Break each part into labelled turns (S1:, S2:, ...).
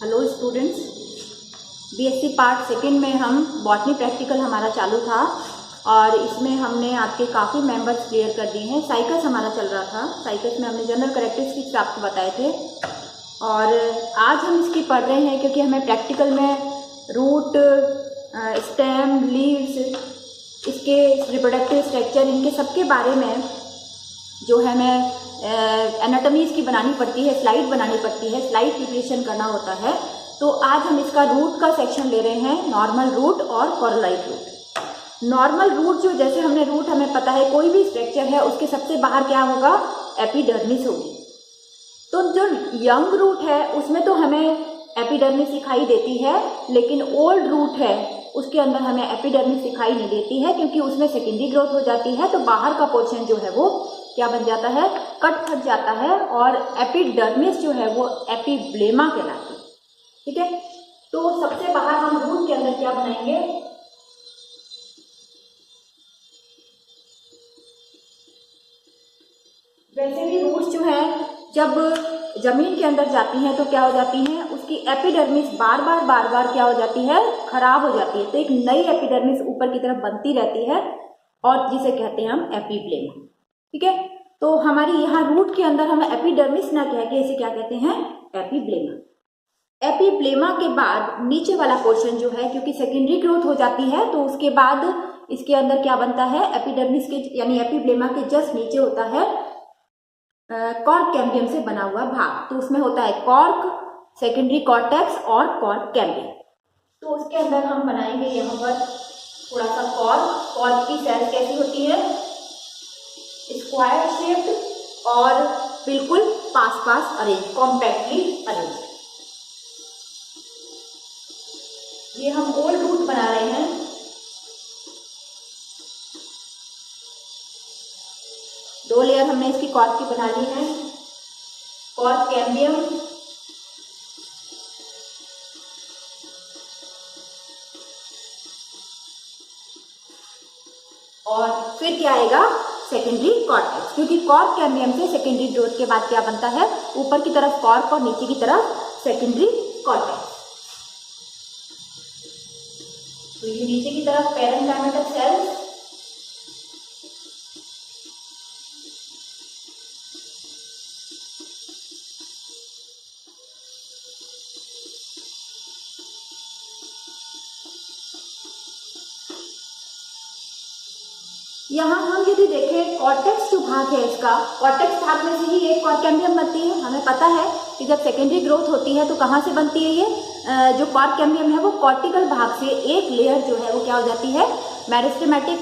S1: Hello students, BSc part second में हम botany practical हमारा चालू था और इसमें हमने आपके काफ़ी मेंबर्स क्लियर कर दिए हैं। साइकल्स हमारा चल रहा था। साइकल्स में हमने जनरल करेक्टरिस्टिक्स आपको बताए थे और आज हम इसकी पढ़ रहे हैं क्योंकि हमें प्रैक्टिकल में रूट, स्टेम, लीव्स, इसके रिप्रोडक्टिव स्ट्रक्चर, इनके सबके बारे में जो है हमें एनाटॉमीज़ की बनानी पड़ती है, स्लाइड बनानी पड़ती है, स्लाइड प्रिपरेशन करना होता है। तो आज हम इसका रूट का सेक्शन ले रहे हैं, नॉर्मल रूट और कोरोलाइट रूट। नॉर्मल रूट जो, जैसे हमने रूट हमें पता है कोई भी स्ट्रक्चर है उसके सबसे बाहर क्या होगा, एपिडर्मिस होगी। तो जो यंग रूट है उसमें तो हमें एपिडर्मिस दिखाई देती है, लेकिन ओल्ड रूट है उसके अंदर हमें एपिडर्मिस दिखाई नहीं देती है क्योंकि उसमें सेकेंडरी ग्रोथ हो जाती है। तो बाहर का पोर्शन जो है वो क्या बन जाता है, कट फट जाता है और एपिडर्मिस जो है वो एपिब्लेमा कहलाती है। ठीक है, तो सबसे बाहर हम रूट के अंदर क्या बनाएंगे, वैसे भी रूट्स जो है जब जमीन के अंदर जाती हैं तो क्या हो जाती हैं, उसकी एपिडर्मिस बार बार क्या हो जाती है, खराब हो जाती है। तो एक नई एपिडर्मिस ऊपर की तरफ बनती रहती है और जिसे कहते हैं हम एपिब्लेमा। ठीक है, तो हमारी यहाँ रूट के अंदर हम एपिडर्मिस ना कह के इसे क्या कहते हैं, एपिब्लेमा। एपिब्लेमा के बाद नीचे वाला पोर्शन जो है, क्योंकि सेकेंडरी ग्रोथ हो जाती है तो उसके बाद इसके अंदर क्या बनता है, एपिडर्मिस के यानी एपिब्लेमा के जस्ट नीचे होता है कॉर्क कैम्बियम से बना हुआ भाग। तो उसमें होता है कॉर्क, सेकेंडरी कॉर्टेक्स और कॉर्क कैम्बियम। तो उसके अंदर हम बनाएंगे यहाँ पर थोड़ा सा कॉर्क। कॉर्क की सेल्स कैसी होती है, स्क्वायर शेप्ड और बिल्कुल पास अरेंज, कॉम्पैक्टली अरेंज। ये हम ओल्ड रूट बना रहे हैं। दो लेयर हमने इसकी कॉर्क की बना ली है, कॉर्क कैम्बियम और फिर क्या आएगा, सेकेंडरी कॉर्टेक्स। क्योंकि कॉर्क कैम्बियम से सेकेंडरी ग्रोथ के बाद क्या बनता है, ऊपर की तरफ कॉर्क और नीचे की तरफ सेकेंडरी कॉर्टेक्स। तो ये नीचे की तरफ पैरेन्काइमेटल सेल्स, यहाँ हम यदि देखें कॉर्टेक्स जो भाग है इसका, कॉर्टेक्स भाग में से ही एक कॉर्क कैम्बियम बनती है। हमें पता है कि जब सेकेंडरी ग्रोथ होती है तो कहाँ से बनती है, ये जो कॉर्क कैम्बियम है वो कॉर्टिकल भाग से एक लेयर जो है वो क्या हो जाती है, मेरिस्टेमेटिक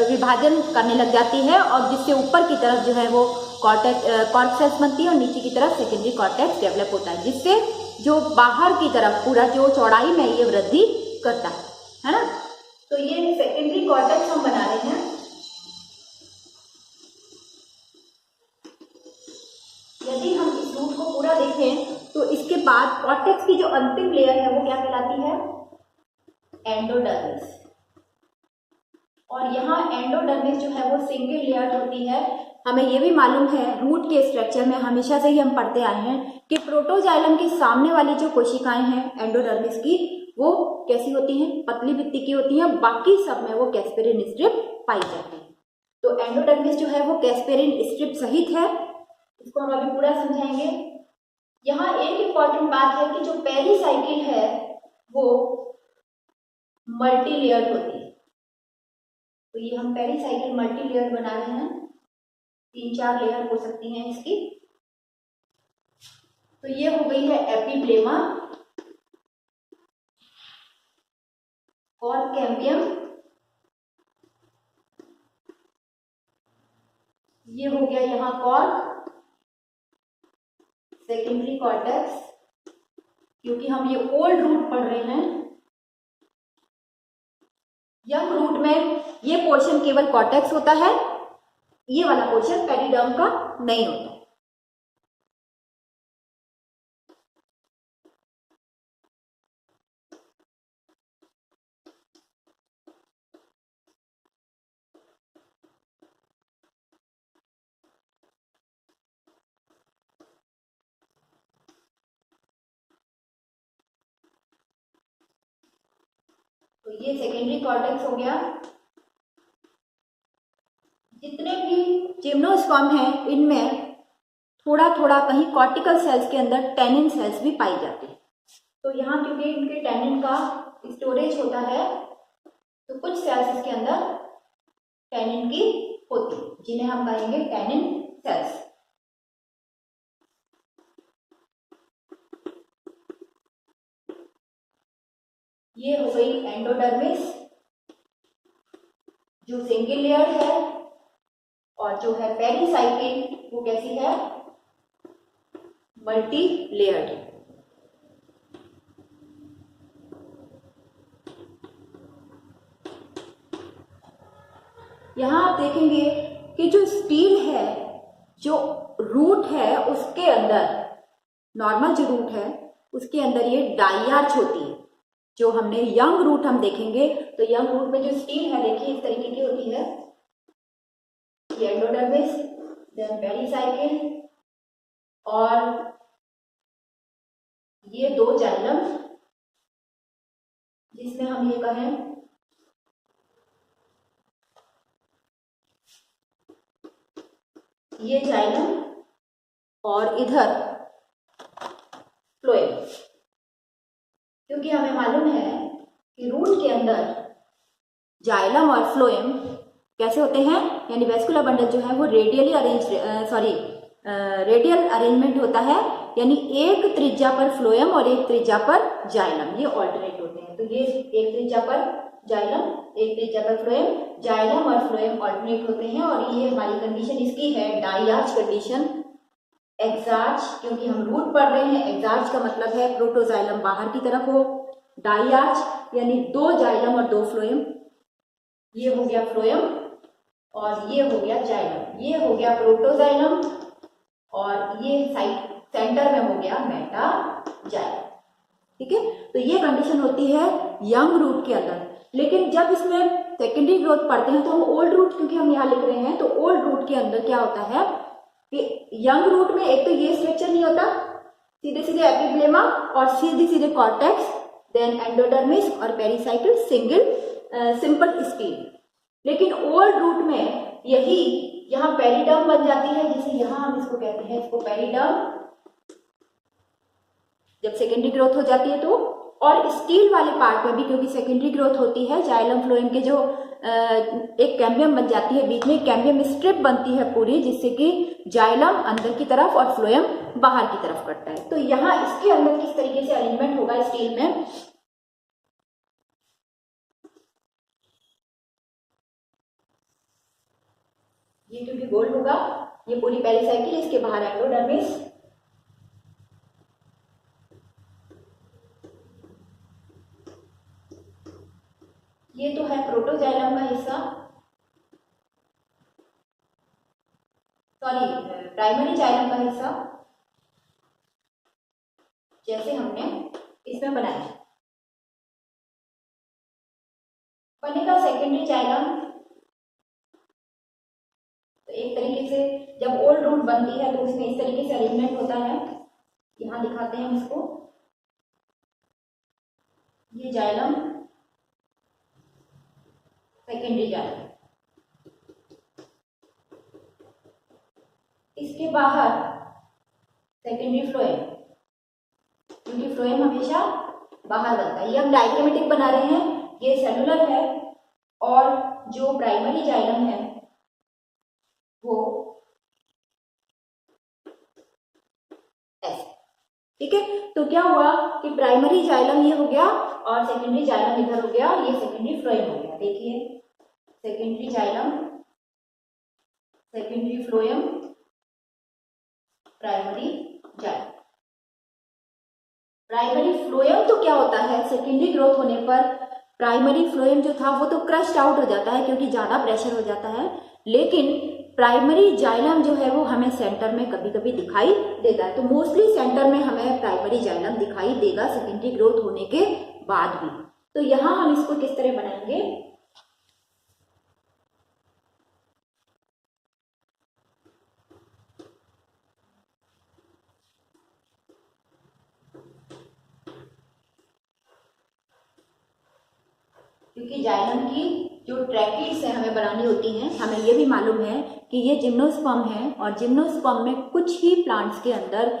S1: विभाजन करने लग जाती है और जिससे ऊपर की तरफ जो है वो कॉर्क सेल्स बनती है और नीचे की तरफ सेकेंडरी कॉर्टेक्स डेवलप होता है, जिससे जो बाहर की तरफ पूरा जो चौड़ाई में ये वृद्धि करता है ना। तो ये सेकेंडरी कॉर्टेक्स हम बना रहे हैं। यदि हम इस रूट को पूरा देखें तो इसके बाद कॉर्टेक्स की जो अंतिम लेयर है वो क्या कहलाती है, एंडोडर्मिस। और यहाँ एंडोडर्मिस जो है वो सिंगल लेयर होती है। हमें ये भी मालूम है, रूट के स्ट्रक्चर में हमेशा से ही हम पढ़ते आए हैं कि प्रोटोजाइलम के सामने वाली जो कोशिकाएं हैं एंडोडर्मिस की, वो कैसी होती हैं, पतली भित्ति की होती हैं। बाकी सब में वो कैस्पेरिन स्ट्रिप पाई जाती है। तो एंडोडर्मिस जो है वो कैस्पेरिन स्ट्रिप सहित है। इसको हम अभी पूरा समझाएंगे। यहाँ एक इम्पॉर्टेंट बात है कि जो पहली साइकिल है वो मल्टी लेयर्ड होती है। तो ये हम पहली साइकिल मल्टी लेयर्ड बना रहे हैं, 3-4 लेयर हो सकती हैं इसकी। तो ये हो गई है एपिब्लेमा, कॉर्क कैम्बियम, ये हो गया यहाँ कॉर्क, सेकेंडरी कॉर्टेक्स, क्योंकि हम ये ओल्ड रूट पढ़ रहे हैं। यंग रूट में ये पोर्शन केवल कॉर्टेक्स होता है, ये वाला पोर्शन पेरिडर्म का नहीं होता। तो ये सेकेंडरी कॉर्टेक्स हो गया। जितने भी जिम्नोस्पर्म हैं इनमें थोड़ा थोड़ा कहीं कॉर्टिकल सेल्स के अंदर टैनिन सेल्स भी पाई जाती है। तो यहाँ क्योंकि इनके टैनिन का स्टोरेज होता है तो कुछ सेल्स इसके अंदर टैनिन की होती है जिन्हें हम कहेंगे टैनिन सेल्स। ये हो गई एंडोडर्मिस जो सिंगल लेयर है, और जो है पेरिसाइकिल वो कैसी है, मल्टी लेयर्ड। यहां आप देखेंगे कि जो स्टील है, जो रूट है उसके अंदर, नॉर्मल जो रूट है उसके अंदर ये डाइआर्च होती है। जो हमने यंग रूट हम देखेंगे तो यंग रूट में जो स्टील है देखिए इस तरीके की होती है, ये एंडोडर्मिस, देन पेरिसाइकिल, और ये दो जाइलम जिसमें हम ये कहें ये जाइलम, और इधर फ्लोएम। क्योंकि हमें मालूम है कि रूट के अंदर जाइलम और फ्लोएम कैसे होते हैं, यानी वेस्कुलर बंडल जो है वो रेडियल अरेंजमेंट होता है, यानी एक त्रिज्या पर फ्लोएम और एक त्रिज्या पर जाइलम, ये ऑल्टरनेट होते हैं। तो ये एक त्रिज्या पर जाइलम, एक त्रिज्या पर फ्लोएम, जाइलम और फ्लोएम ऑल्टरनेट होते हैं। और ये हमारी कंडीशन इसकी है डाइआर्च कंडीशन। एक्सार्च, क्योंकि हम रूट पढ़ रहे हैं, एक्सार्च का मतलब है प्रोटोजाइलम बाहर की तरफ हो, डाइआर्च यानी दो जाइलम और दो फ्लोएम। ये हो गया फ्लोएम और ये हो गया जाइलम, ये हो गया प्रोटोजाइलम, और ये साइड सेंटर में हो गया मेटाजाइलम। ठीक है, तो ये कंडीशन होती है यंग रूट के अंदर। लेकिन जब इसमें सेकेंडरी ग्रोथ पढ़ते हैं तो हम ओल्ड रूट, क्योंकि हम यहाँ लिख रहे हैं, तो ओल्ड रूट के अंदर क्या होता है कि यंग रूट में एक तो ये स्ट्रक्चर नहीं होता, सीधे सीधे एपिब्लेमा और सीधे सीधे कॉर्टेक्स, देन एंडोडर्मिस और पेरिसाइकिल सिंपल स्टील। लेकिन ओल्ड रूट में यही यहाँ पेरिडर्म बन जाती है, जिसे यहाँ हम इसको कहते हैं, इसको पेरिडर्म, जब सेकेंडरी ग्रोथ हो जाती है तो। और स्टील वाले पार्ट में भी क्योंकि सेकेंडरी ग्रोथ होती है, जाइलम फ्लोएम के जो एक कैम्बियम बन जाती है, बीच में कैम्बियम स्ट्रिप बनती है पूरी, जिससे कि जाइलम अंदर की तरफ और फ्लोएम बाहर की तरफ कटता है। तो यहाँ इसके अंदर किस तरीके से अरेंजमेंट होगा स्टील में, ये क्योंकि गोल्ड होगा, ये पूरी पेरिसाइकिल, इसके बाहर एंडोडर्मिस, ये तो है प्रोटोजाइलम का हिस्सा, सॉरी प्राइमरी जाइलम का हिस्सा, जैसे हमने इसमें बनाया। बनेगा सेकेंडरी जाइलम, तो एक तरीके से जब ओल्ड रूट बनती है तो उसमें इस तरीके से अरेंजमेंट होता है। यहां दिखाते हैं इसको, ये जाइलम, सेकेंडरी जाइलम, इसके बाहर सेकेंडरी फ्लोएम, क्योंकि फ्लोएम हमेशा बाहर बनता है। ये हम डायग्रामेटिक बना रहे हैं, ये सेलुलर है, और जो प्राइमरी जाइलम है वो ऐसे। ठीक है, तो क्या हुआ कि प्राइमरी जाइलम ये हो गया और सेकेंडरी जाइलम इधर हो गया, ये सेकेंडरी फ्लोएम हो गया। देखिए secondary xylem, secondary phloem, primary xylem. Primary phloem तो क्या होता है, सेकेंडरी ग्रोथ होने पर प्राइमरी फ्लोएम जो था वो तो क्रश्ड आउट हो जाता है क्योंकि ज्यादा प्रेशर हो जाता है, लेकिन प्राइमरी जाइलम जो है वो हमें सेंटर में कभी कभी दिखाई देता है। तो मोस्टली सेंटर में हमें प्राइमरी जाइलम दिखाई देगा सेकेंडरी ग्रोथ होने के बाद भी। तो यहां हम इसको किस तरह बनाएंगे, क्योंकि जाइलम की जो ट्रैकीज है हमें बनानी होती हैं, हमें ये भी मालूम है कि ये जिम्नोस्पर्म है और जिम्नोस्पर्म में कुछ ही प्लांट्स के अंदर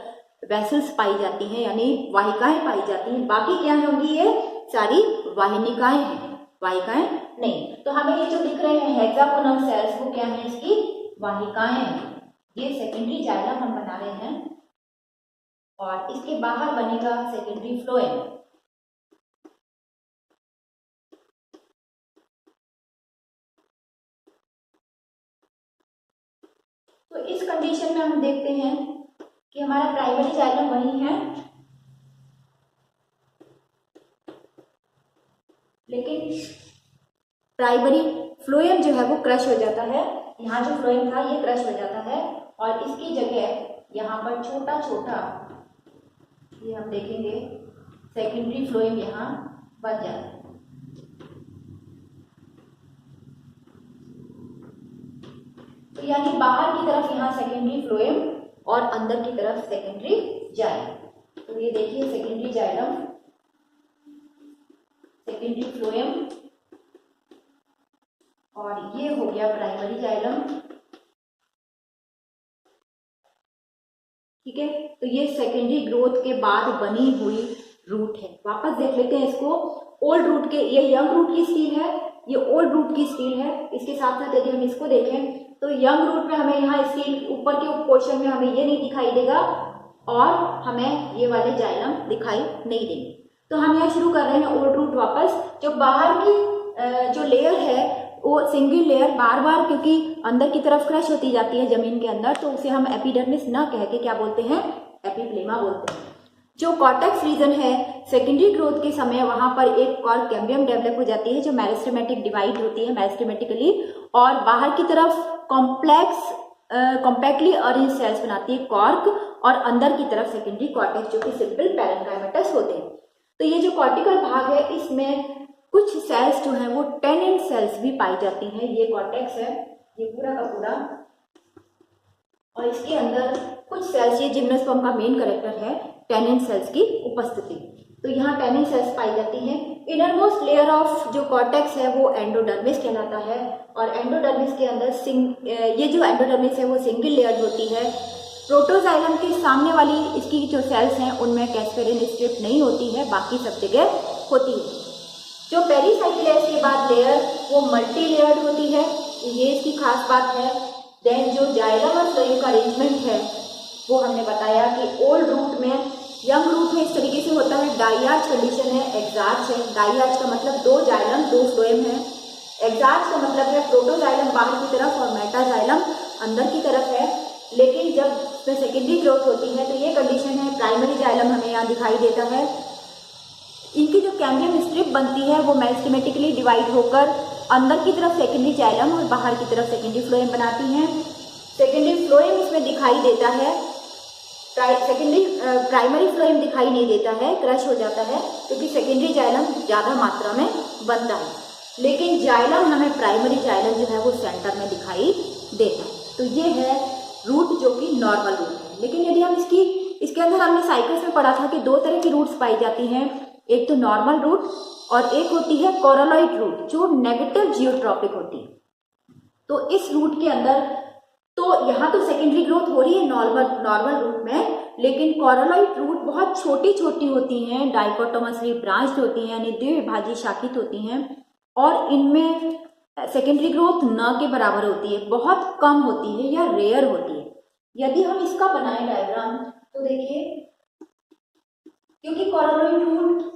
S1: वेसल्स पाई जाती हैं, यानी वाहिकाएं पाई जाती हैं। बाकी क्या होंगी, ये सारी वाहिनिकाएं हैं, वाहिकाएं नहीं। तो हमें ये जो दिख रहे हैं हेक्सागोनल सेल्स, वो क्या है, इसकी वाहिकाएं हैं। ये सेकेंडरी जाइलम हम बना रहे हैं और इसके बाहर बनेगा सेकेंडरी फ्लोएम। तो इस कंडीशन में हम देखते हैं कि हमारा प्राइमरी जाइलम वही है, लेकिन प्राइमरी फ्लोएम जो है वो क्रश हो जाता है। यहाँ जो फ्लोएम था ये क्रश हो जाता है और इसकी जगह यहाँ पर छोटा छोटा, ये हम देखेंगे, सेकेंडरी फ्लोएम यहाँ बन जाता है। तो यानी बाहर की तरफ यहाँ सेकेंडरी फ्लोएम और अंदर की तरफ सेकेंडरी जाइलम। तो ये देखिए सेकेंडरी जाइलम, सेकेंडरी फ्लोएम और ये हो गया प्राइमरी जाइलम। ठीक है, तो ये सेकेंडरी ग्रोथ के बाद बनी हुई रूट है। वापस देख लेते हैं इसको। ओल्ड रूट के, ये यंग रूट की स्टील है, ये ओल्ड रूट की स्टील है। इसके साथ साथ यदि हम इसको देखें तो यंग रूट में हमें यहाँ स्टील ऊपर के पोर्शन में हमें ये नहीं दिखाई देगा और हमें ये वाले जाइलम दिखाई नहीं देंगे। तो हम यहाँ शुरू कर रहे हैं ओल्ड रूट वापस। जो बाहर की जो लेयर है वो सिंगल लेयर बार बार, क्योंकि अंदर की तरफ क्रश होती जाती है जमीन के अंदर, तो उसे हम एपिडर्मिस ना कह के क्या बोलते हैं, एपिप्लेमा बोलते हैं। जो कॉर्टेक्स रीजन है सेकेंडरी ग्रोथ के समय, वहां पर एक कॉर्क कैम्बियम डेवलप हो जाती है जो मेरिस्टेमेटिक डिवाइड होती है मेरिस्टेमेटिकली, और बाहर की तरफ कॉम्पैक्टली अरेंज सेल्स बनाती है कॉर्क, और अंदर की तरफ सेकेंडरी कॉर्टेक्स जो कि सिंपल पैरेन्काइमेटस होते हैं। तो ये जो कॉर्टिकल भाग है इसमें कुछ सेल्स जो हैं वो टेनेंट सेल्स भी पाई जाती हैं। ये कॉर्टेक्स है, ये पूरा का पूरा, और इसके अंदर कुछ सेल्स, ये जिम्नोस्पर्म का मेन कैरेक्टर है टेनेंट सेल्स की उपस्थिति। तो यहाँ टेनेंट सेल्स पाई जाती हैं। इनरमोस्ट लेयर ऑफ जो कॉर्टेक्स है वो एंडोडर्मिस कहलाता है, और एंडोडर्मिस के अंदर ये जो एंडोडर्मिस है वो सिंगल लेयर होती है। प्रोटोजाइलम के सामने वाली इसकी जो सेल्स हैं उनमें कैस्पेरिन स्ट्रिप नहीं होती है, बाकी सब जगह होती है। जो पेरीसाइकिल है इसके बाद लेयर वो मल्टी लेयर्ड होती है, ये इसकी खास बात है। देन जो जाइलम और फ्लोएम का अरेंजमेंट है वो हमने बताया कि ओल्ड रूट में, यंग रूट में इस तरीके से होता है। डाइआर्च कंडीशन है, एक्सार्च है। डाइआर्च का मतलब 2 जाइलम 2 फ्लोएम है। एक्सार्च का मतलब है प्रोटोजाइलम बाहर की तरफ और मेटाजाइलम अंदर की तरफ है। लेकिन जब इसमें सेकेंडरी ग्रोथ होती है तो ये कंडीशन है, प्राइमरी जाइलम हमें यहाँ दिखाई देता है। इनकी जो कैम्बियम स्ट्रिप बनती है वो मेरिस्टेमेटिकली डिवाइड होकर अंदर की तरफ सेकेंडरी जाइलम और बाहर की तरफ सेकेंडरी फ्लोएम बनाती हैं। सेकेंडरी फ्लोएम इसमें दिखाई देता है, प्राइमरी फ्लोएम दिखाई नहीं देता है, क्रश हो जाता है, क्योंकि सेकेंडरी जाइलम ज़्यादा मात्रा में बनता है। लेकिन जाइलम हमें, प्राइमरी जाइलम जो है वो सेंटर में दिखाई देता है। तो ये है रूट जो कि नॉर्मल रूट है। लेकिन यदि हम इसके अंदर हमने साइकल्स में पढ़ा था कि 2 तरह की रूट्स पाई जाती हैं, एक तो नॉर्मल रूट और एक होती है कोरोलॉइड रूट जो नेगेटिव जियोट्रॉपिक होती है। तो इस रूट के अंदर तो यहाँ तो सेकेंडरी ग्रोथ हो रही है नॉर्मल रूट में, लेकिन कोरोलॉइड रूट बहुत छोटी छोटी होती हैं, डाइकोटोमसली ब्रांच्ड होती हैं, यानी द्विभाजी शाखित होती हैं, और इनमें सेकेंडरी ग्रोथ न के बराबर होती है, बहुत कम होती है या रेयर होती है। यदि हम इसका बनाएं डायग्राम तो देखिए, क्योंकि कोरोलॉइड रूट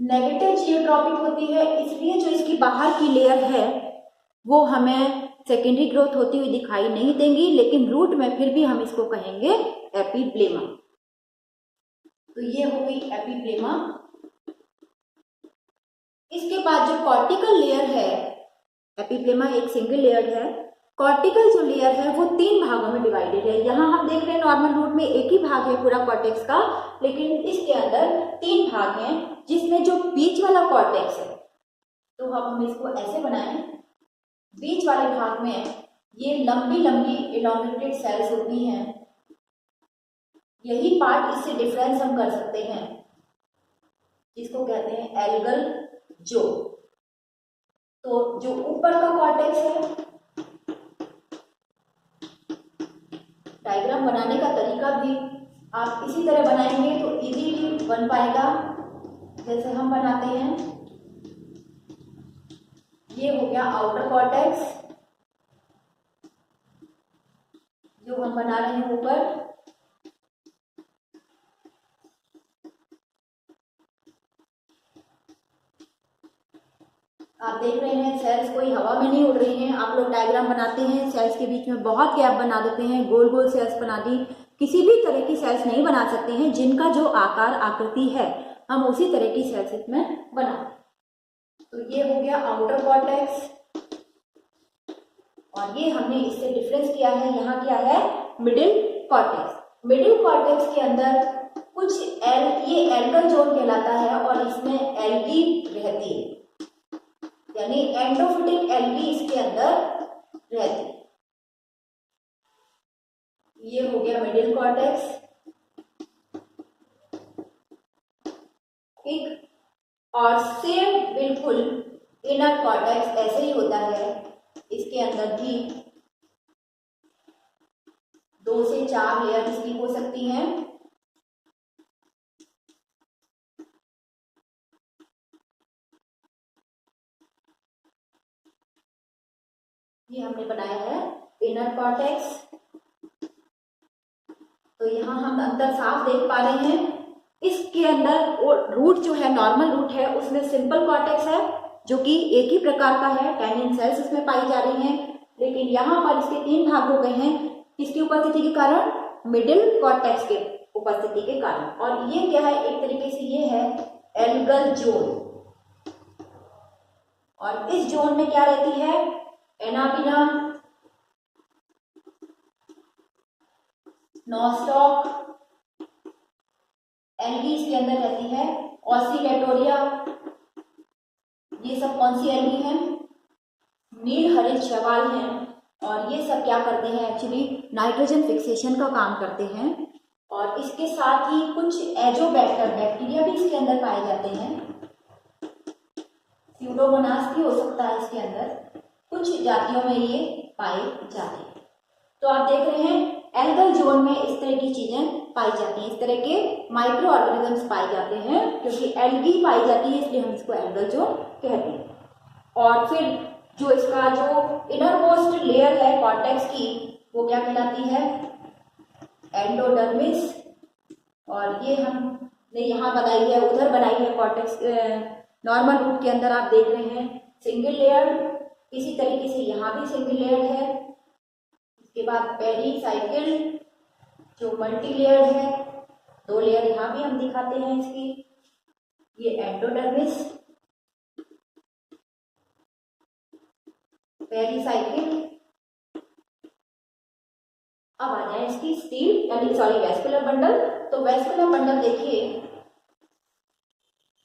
S1: नेगेटिव जियोट्रॉपिक होती है इसलिए जो इसकी बाहर की लेयर है वो हमें सेकेंडरी ग्रोथ होती हुई दिखाई नहीं देंगी, लेकिन रूट में फिर भी हम इसको कहेंगे एपिप्लेमा। तो ये हो गई एपिप्लेमा। इसके बाद जो कॉर्टिकल लेयर है, एपिप्लेमा एक सिंगल लेयर है, कॉर्टिकल जो लेयर है वो 3 भागों में डिवाइडेड है। यहाँ हम देख रहे हैं नॉर्मल रूट में एक ही भाग है पूरा कॉर्टेक्स का, लेकिन इसके अंदर 3 भाग हैं, जिसमें जो बीच वाला कॉर्टेक्स है, तो हम इसको ऐसे बनाएं, बीच वाले भाग में ये लंबी लंबी इलॉन्गेटेड सेल्स होती हैं। यही पार्ट इससे डिफरेंस हम कर सकते हैं, जिसको कहते हैं एल्गल जो। तो जो ऊपर का कॉर्टेक्स है, डायग्राम बनाने का तरीका भी आप इसी तरह बनाएंगे तो इजीली बन पाएगा जैसे हम बनाते हैं। ये हो गया आउटर कॉर्टेक्स जो हम बना रहे हैं ऊपर। आप देख रहे हैं सेल्स कोई हवा में नहीं उड़ रही हैं। आप लोग डायग्राम बनाते हैं, सेल्स के बीच में बहुत गैप बना देते हैं, गोल गोल सेल्स बना दी। किसी भी तरह की सेल्स नहीं बना सकते हैं, जिनका जो आकार आकृति है हम उसी तरह की सेल्स इसमें बनाते। तो ये हो गया आउटर कॉर्टेक्स और ये हमने इससे डिफरेंस किया है, यहाँ क्या है मिडिल कॉर्टेक्स। मिडिल कॉर्टेक्स के अंदर कुछ ये एल्गल जोन कहलाता है और इसमें एल्गी रहती है, यानी एंडोफिटिक एल्गी इसके अंदर रहती है। ये हो गया मिडिल कॉर्टेक्स। ठीक, और सेम बिल्कुल इनर कॉर्टेक्स ऐसे ही होता है। इसके अंदर भी 2 से 4 लेयर इसकी हो सकती हैं। ये हमने बनाया है इनर कॉर्टेक्स। तो यहाँ हम अंदर साफ देख पा रहे हैं। इसके अंदर रूट जो है नॉर्मल रूट है, उसमें सिंपल कॉर्टेक्स है जो कि एक ही प्रकार का है, टैनिन सेल्स इसमें पाई जा रही हैं। लेकिन यहाँ पर इसके 3 भाग हो गए हैं किसकी उपस्थिति के कारण, मिडिल कॉर्टेक्स के उपस्थिति के कारण। और ये क्या है, एक तरीके से ये है एल्गल जोन। और इस जोन में क्या रहती है, एनापिना, नॉस्टॉक, एल्गी इसके अंदर रहती है, ऑसिलेटोरिया। ये सब कौन सी एल्गी हैं, नील हरित शैवाल हैं। और ये सब क्या करते हैं, एक्चुअली नाइट्रोजन फिक्सेशन का काम करते हैं। और इसके साथ ही कुछ एजोबैक्टर बैक्टीरिया भी इसके अंदर पाए जाते हैं। स्यूडोमोनास भी हो सकता है इसके अंदर, कुछ जातियों में ये पाए जाते हैं। तो आप देख रहे हैं एल्गल जोन में इस तरह की चीजें पाई जाती हैं, इस तरह के माइक्रो ऑर्गेनिजम्स पाए जाते हैं, क्योंकि एल्गी पाई जाती है इसलिए हम इसको एल्गल जोन कहते हैं। और फिर जो इसका जो इनर मोस्ट लेयर है कॉर्टेक्स की, वो क्या कहलाती है, एंडोडर्मिस। और ये हमने यहाँ बनाई है, उधर बनाई है कॉर्टेक्स नॉर्मल रूट के अंदर। आप देख रहे हैं सिंगल लेयर, इसी तरीके से यहाँ भी सिंगल लेयर है। इसके बाद पेरीसाइकिल जो मल्टी लेयर है, 2 लेयर यहाँ भी हम दिखाते हैं इसकी। ये एंडोडर्मिस, पेरीसाइकिल। अब आ जाए इसकी स्टील यानी सॉरी वेस्कुलर बंडल। तो वेस्कुलर बंडल देखिए,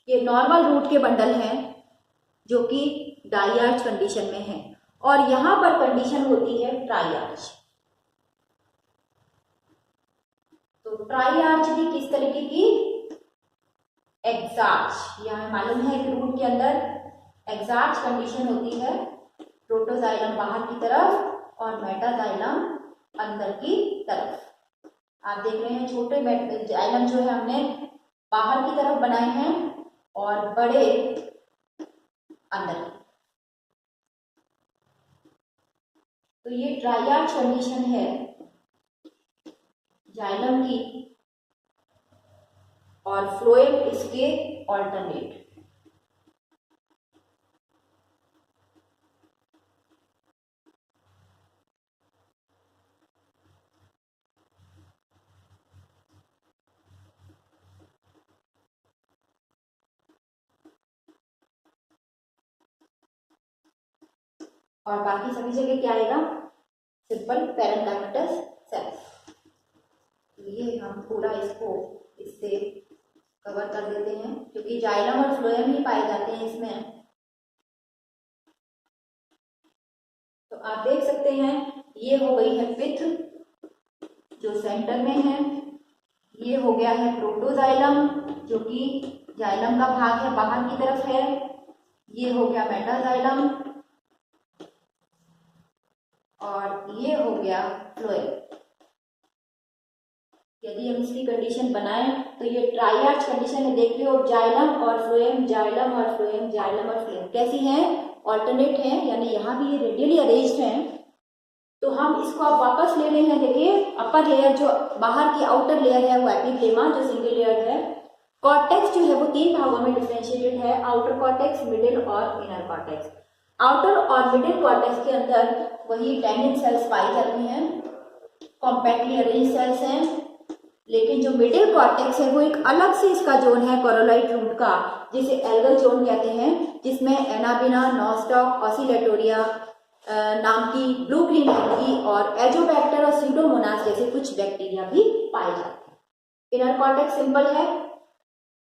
S1: ये नॉर्मल रूट के बंडल हैं जो कि डाइआर्च कंडीशन में है, और यहां पर कंडीशन होती है ट्राइआर्च। तो ट्राइआर्च भी किस तरीके की, एक्सार्च। यहां मालूम है कि रूट के अंदर एक्सार्च कंडीशन होती है, प्रोटोजाइलम बाहर की तरफ और मेटाजाइलम अंदर की तरफ। आप देख रहे हैं छोटे जाइलम जो है हमने बाहर की तरफ बनाए हैं और बड़े अंदर। तो ये ट्राइआर्च कंडीशन है जाइलम की, और फ्लोएम इसके ऑल्टरनेट। और बाकी सभी जगह क्या आएगा, सिंपल पैरेंकाइमेटस सेल्स। ये हम पूरा इसको इससे कवर कर देते हैं, क्योंकि जाइलम और फ्लोएम ही पाए जाते हैं इसमें। तो आप देख सकते हैं ये हो गई है पिथ जो सेंटर में है, ये हो गया है प्रोटोजाइलम जो कि जाइलम का भाग है बाहर की तरफ है, ये हो गया मेटाजाइलम और ये हो गया फ्लोएम। यदि हम इसकी कंडीशन बनाएं तो ये ट्राइआर्च कंडीशन है, देख रहे हो, जाइलम और फ्लोएम, जाइलम और फ्लोएम, जाइलम और फ्लोएम कैसी हैं, ऑल्टरनेट हैं, यानी यहाँ भी ये रेडियली अरेंज्ड हैं। तो हम इसको अब वापस ले रहे हैं, देखिए अपर लेयर जो बाहर की आउटर लेयर है वो एपिफ्लेमा जो सिंगल लेयर है। कॉर्टेक्स जो है वो 3 भागों में डिफरेंशिएटेड है, आउटर कॉर्टेक्स, मिडिल और इनर कॉर्टेक्स। आउटर और मिडिल कॉर्टेक्स के अंदर वही टैनिन सेल्स पाई जाती हैं, कॉम्पैक्टली अरेंज सेल्स हैं। लेकिन जो मिडिल कॉर्टेक्स है वो एक अलग से इसका जोन है कोरोलॉइड रूट का, जिसे एल्गल जोन कहते हैं, जिसमें एनाबिना, नॉस्टॉक, ऑसिलेटोरिया नाम की ब्लू ग्रीन एल्गी और एजोबैक्टर और सीडोमोनास जैसे कुछ बैक्टीरिया भी पाए जाते हैं। इनर कॉर्टेक्स सिंपल है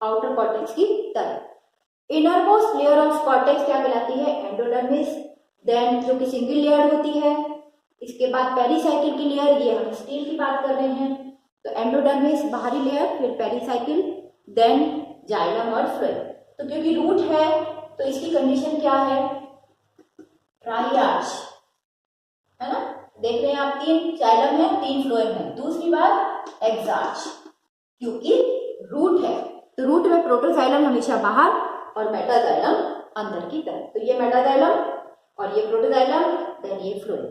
S1: आउटर कॉर्टेक्स की तरह। Inner most layer of cortex क्या कहलाती है, एंडोडर्मिस, देन जो कि सिंगल लेयर होती है। इसके बाद पेरिसाइकिल की लेयर, ये हम स्टील की बात कर रहे हैं, तो एंडोडर्मिस बाहरी लेयर, फिर पेरिसाइकिल, देन जाइलम और फ्लोएम। तो क्योंकि रूट है तो इसकी कंडीशन क्या है, ट्राइआर्च है ना, देख रहे हैं आप, 3 जाइलम है 3 फ्लोएम है। दूसरी बात एक्सार्च, क्योंकि रूट है तो रूट में प्रोटोजाइलम हमेशा बाहर और मेटाजाइलम अंदर की तरफ। तो ये मेटाजाइलम और ये प्रोटोजाइलम, देन ये फ्लोएम।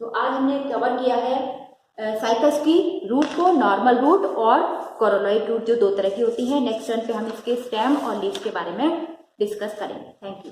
S1: तो आज हमने कवर किया है साइकस की रूट को, नॉर्मल रूट और कोरोलॉइड रूट जो 2 तरह की होती है। नेक्स्ट टर्न पे हम इसके स्टेम और लीव्स के बारे में डिस्कस करेंगे। Thank you.